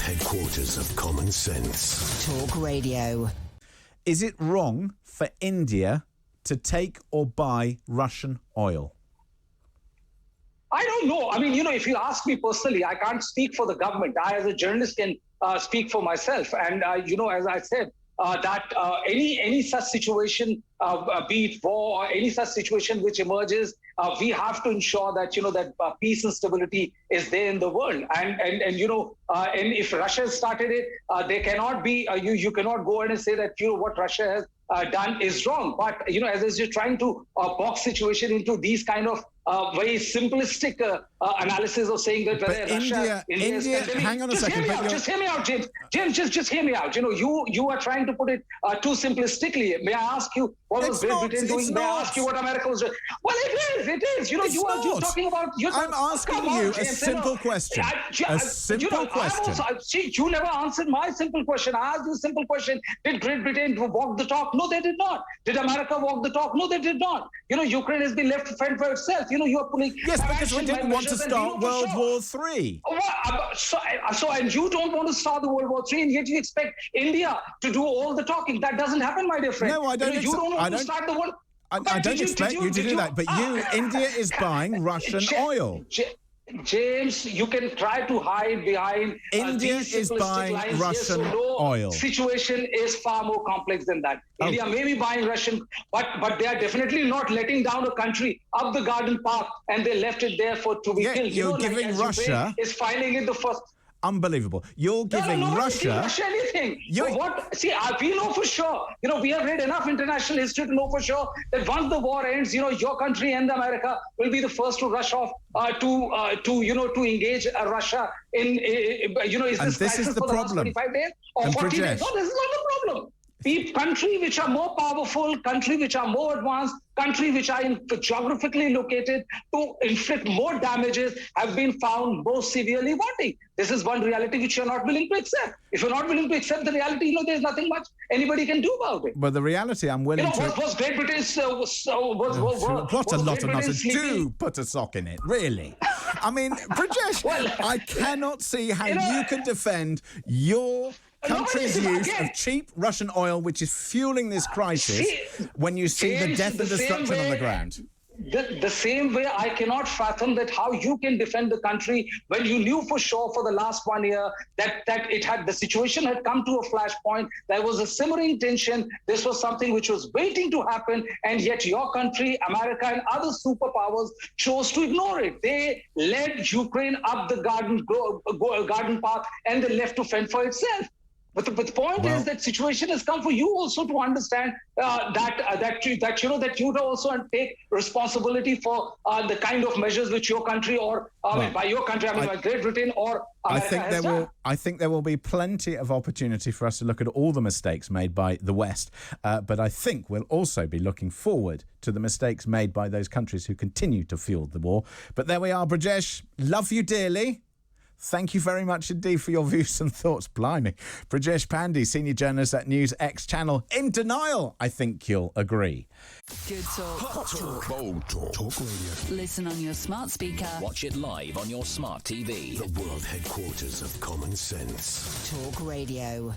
headquarters of common sense. Talk Radio. Is it wrong for India to take or buy Russian oil? I don't know. I mean, if you ask me personally, I can't speak for the government. I, as a journalist, can speak for myself. And, as I said, that any such situation, be it war or any such situation which emerges, we have to ensure that, that peace and stability is there in the world. And if Russia has started it, there cannot be, you cannot go in and say that, what Russia has done is wrong. But, as you're trying to box situation into these kind of very simplistic analysis of saying that whether India, hang on a second. Just hear me out, James. James, just hear me out. You are trying to put it too simplistically. May I ask you what was Great Britain doing? May I ask you what America was doing? Well, it is. You're talking about. I'm asking you a simple question. A simple question. You never answered my simple question. I asked you a simple question. Did Great Britain walk the talk? No, they did not. Did America walk the talk? No, they did not. Ukraine has been left to fend for itself. You are pulling. Yes, because we didn't want to start World War III. So, and you don't want to start the World War III, and yet you expect India to do all the talking. That doesn't happen, my dear friend. No, I don't. You don't want to start the world. I don't expect you to do that. But India is buying Russian oil. James, you can try to hide behind India is buying lines. Russian oil. Situation is far more complex than that. India may be buying Russian, but they are definitely not letting down a country up the garden path, and they left it there to be killed. You're giving Russia Ukraine is filing it the first. Unbelievable. You're giving Russia anything. See, we know for sure. We have read enough international history to know for sure that once the war ends, your country and America will be the first to rush off to engage Russia in. Is this is the for problem. The last 25 days or 40 days? No, this is not the problem. Countries which are more powerful, countries which are more advanced, countries which are geographically located to inflict more damages have been found most severely wanting. This is one reality which you're not willing to accept. If you're not willing to accept the reality, there's nothing much anybody can do about it. But the reality I'm willing to... Was Great Britain's... What a lot of nonsense. Do put a sock in it, really. I mean, Brijesh, I cannot see how you can defend your country's use of cheap Russian oil, which is fueling this crisis, when you see the death and destruction on the ground. The same way I cannot fathom that how you can defend the country when you knew for sure for the last 1 year that the situation had come to a flashpoint. There was a simmering tension. This was something which was waiting to happen, and yet your country, America, and other superpowers chose to ignore it. They led Ukraine up the garden path, and they left to fend for itself. But the point is that situation has come for you also to understand that you also take responsibility for the kind of measures which your country by your country, by Great Britain or America has done. I think there will be plenty of opportunity for us to look at all the mistakes made by the West. But I think we'll also be looking forward to the mistakes made by those countries who continue to fuel the war. But there we are, Brijesh. Love you dearly. Thank you very much indeed for your views and thoughts. Blimey. Brijesh Pandey, senior journalist at News X Channel. In denial, I think you'll agree. Good talk. Hot talk. Bold talk. Talk radio. Listen on your smart speaker. Watch it live on your smart TV. The world headquarters of common sense. Talk Radio.